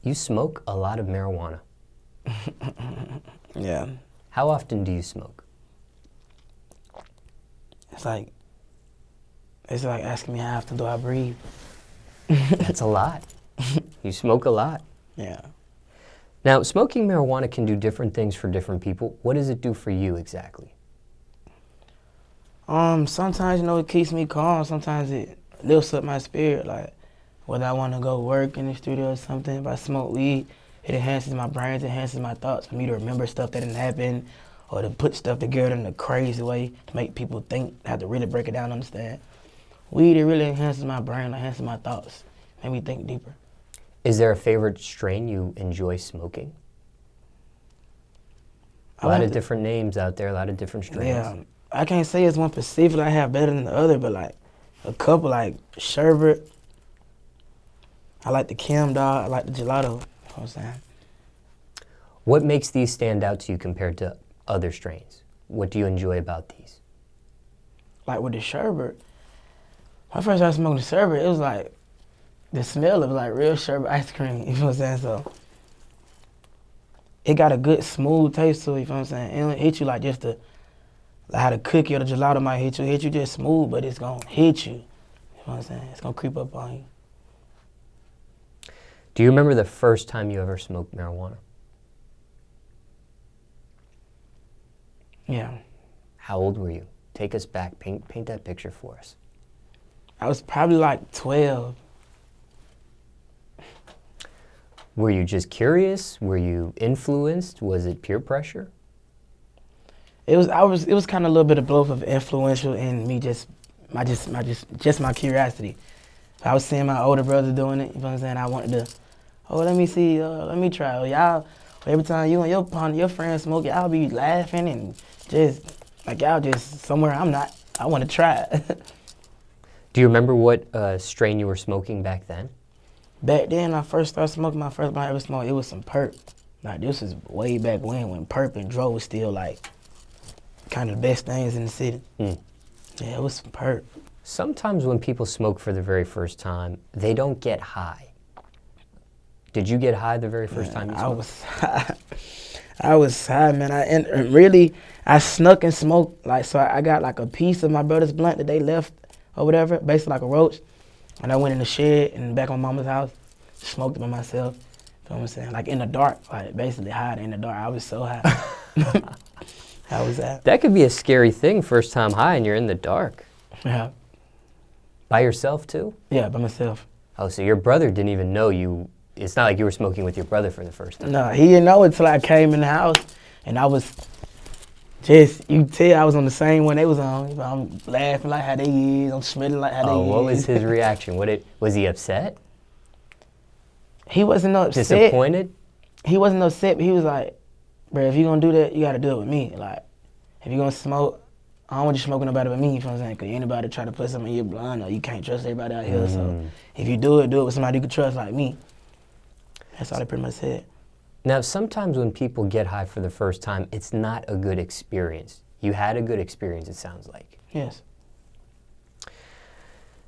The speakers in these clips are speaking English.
You smoke a lot of marijuana. Yeah. How often do you smoke? It's like asking me how often do I breathe. That's a lot. You smoke a lot. Yeah. Now, smoking marijuana can do different things for different people. What does it do for you exactly? Sometimes, it keeps me calm. Sometimes it lifts up my spirit. Like, whether I want to go work in the studio or something, if I smoke weed, it enhances my brain, it enhances my thoughts for me to remember stuff that didn't happen or to put stuff together in a crazy way to make people think, have to really break it down and understand. Weed, it really enhances my brain, enhances my thoughts, make me think deeper. Is there a favorite strain you enjoy smoking? A lot of different names out there, a lot of different strains. Yeah, I can't say it's one specific I have better than the other, but like a couple, like sherbet. I like the Kim Dog, I like the gelato, you know what I'm saying? What makes these stand out to you compared to other strains? What do you enjoy about these? Like with the sherbet, when I first started smoking the sherbet, it was like, the smell of like real sherbet ice cream, you know what I'm saying? So it got a good smooth taste to it, you know what I'm saying? It don't hit you like just like how the cookie or the gelato might hit you just smooth, but it's gonna hit you, you know what I'm saying? It's gonna creep up on you. Do you remember the first time you ever smoked marijuana? Yeah. How old were you? Take us back, paint that picture for us. I was probably like 12. Were you just curious? Were you influenced? Was it peer pressure? It was kind of a little bit of both of influential and me just my curiosity. I was seeing my older brother doing it, you know what I'm saying? I wanted to, let me see, let me try. Y'all, every time you and your friends smoke, y'all be laughing and just, like y'all just somewhere I'm not. I want to try it. Do you remember what strain you were smoking back then? Back then, I first started smoking, my first blunt I ever smoked, it was some perp. Like, this is way back when perp and dro was still, like, kind of the best things in the city. Yeah, it was some perp. Sometimes when people smoke for the very first time, they don't get high. Did you get high the very first time you smoked? I was high, man. I snuck and smoked, like, so I got, like, a piece of my brother's blunt that they left or whatever, basically like a roach. And I went in the shed in the back of my mama's house, smoked it by myself. You know what I'm saying? Like in the dark, like basically hide in the dark. I was so high. How was that? That could be a scary thing, first time high and you're in the dark. Yeah. By yourself too? Yeah, by myself. Oh, so your brother didn't even know you, it's not like you were smoking with your brother for the first time. No, he didn't know until I came in the house and I was just, you tell I was on the same one they was on. I'm laughing like how they is, I'm smelling like how they is. Oh, what was his reaction? Was he upset? He wasn't upset. Disappointed? He wasn't upset, but he was like, bro, if you gonna do that, you gotta do it with me. Like, if you gonna smoke, I don't want you smoking nobody but me, you know what I'm saying? Cause anybody try to put something in your blunt or you can't trust everybody out here. So if you do it with somebody you can trust like me. That's all they pretty much said. Now, sometimes when people get high for the first time, it's not a good experience. You had a good experience, it sounds like. Yes.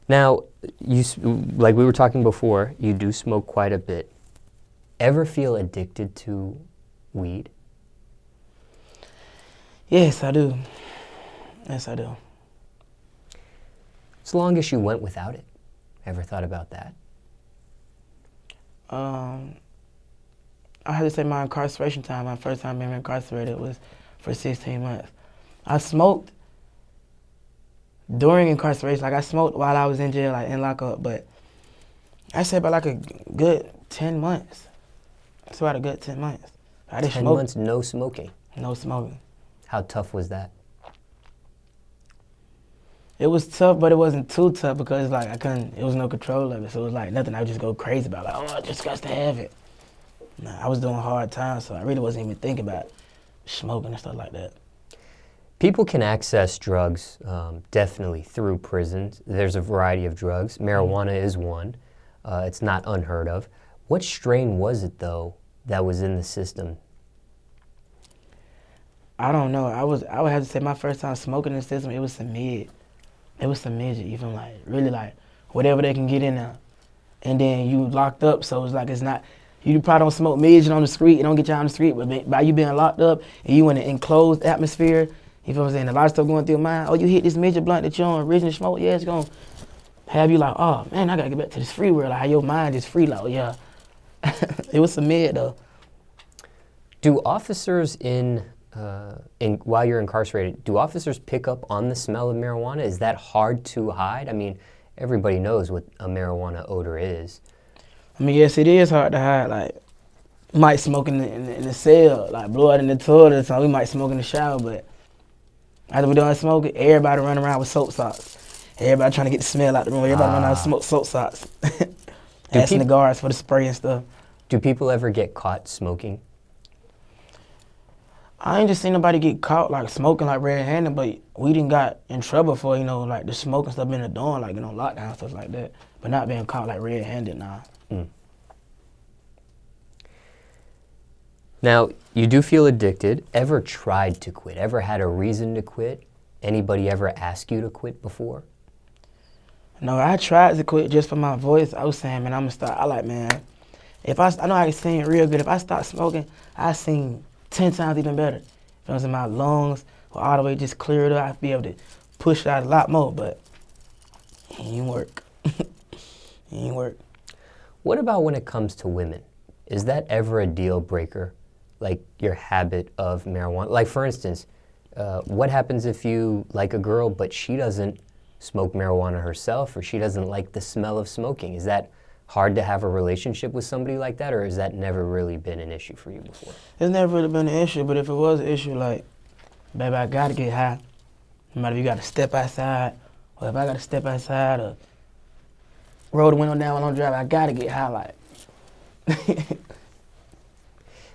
Now, like we were talking before, you do smoke quite a bit. Ever feel addicted to weed? Yes, I do. Yes, I do. As long as you went without it. Ever thought about that? I had to say my incarceration time, my first time being incarcerated was for 16 months. I smoked during incarceration. Like I smoked while I was in jail, like in lockup, but I say about like a good 10 months. It's about a good 10 months. I didn't 10 smoke. months, no smoking? No smoking. How tough was that? It was tough, but it wasn't too tough because like it was no control of it. So it was like nothing I would just go crazy about. Like, oh, I just got to have it. Nah, I was doing hard times, so I really wasn't even thinking about smoking and stuff like that. People can access drugs definitely through prisons. There's a variety of drugs. Marijuana is one. It's not unheard of. What strain was it, though, that was in the system? I don't know. I would have to say my first time smoking in the system, it was some mid. It was some midget, even like, really like, whatever they can get in there. And then you locked up, so it's like it's not, You probably don't smoke midget on the street. It don't get you out on the street. But by you being locked up and you in an enclosed atmosphere, you feel what I'm saying? A lot of stuff going through your mind. Oh, you hit this midget blunt that you don't originally smoke. Yeah, it's going to have you like, oh, man, I got to get back to this free world. Like, how your mind is free. Like, oh, yeah. It was some mid, though. Do officers while you're incarcerated, do officers pick up on the smell of marijuana? Is that hard to hide? I mean, everybody knows what a marijuana odor is. I mean, yes, it is hard to hide. Like, we might smoke in the cell, like blow out in the toilet or something. We might smoke in the shower, but after we done smoking, everybody run around with soap socks. Everybody trying to get the smell out the room. Everybody run out and smoke soap socks. Asking the guards for the spray and stuff. Do people ever get caught smoking? I ain't just seen nobody get caught like smoking like red-handed, but we didn't got in trouble for, like the smoking stuff in the dorm, like, lockdown, stuff like that. But not being caught like red-handed, nah. Now, you do feel addicted. Ever tried to quit? Ever had a reason to quit? Anybody ever ask you to quit before? No, I tried to quit just for my voice. I was saying, man, I'm gonna start. I know I can sing real good. If I start smoking, I sing 10 times even better. If I was in my lungs or all the way just clear it up, I'd be able to push out a lot more, but it ain't work. It ain't work. What about when it comes to women? Is that ever a deal breaker? Like your habit of marijuana? Like for instance, what happens if you like a girl but she doesn't smoke marijuana herself or she doesn't like the smell of smoking? Is that hard to have a relationship with somebody like that, or has that never really been an issue for you before? It's never really been an issue, but if it was an issue, like, baby, I gotta get high. No matter if you gotta step outside, or if I gotta step outside or roll the window down while I'm driving, I gotta get high, like.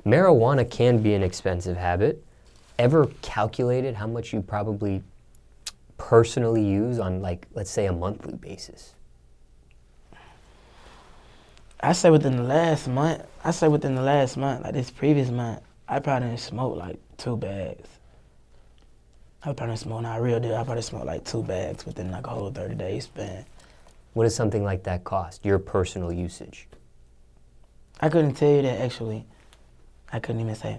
Marijuana can be an expensive habit. Ever calculated how much you probably personally use on, like, let's say a monthly basis? I say within the last month, like this previous month, I probably didn't smoke like 2 bags. I probably didn't smoke, not real deal, I probably smoked like 2 bags within like a whole 30-day span. What does something like that cost, your personal usage? I couldn't tell you that actually. I couldn't even say.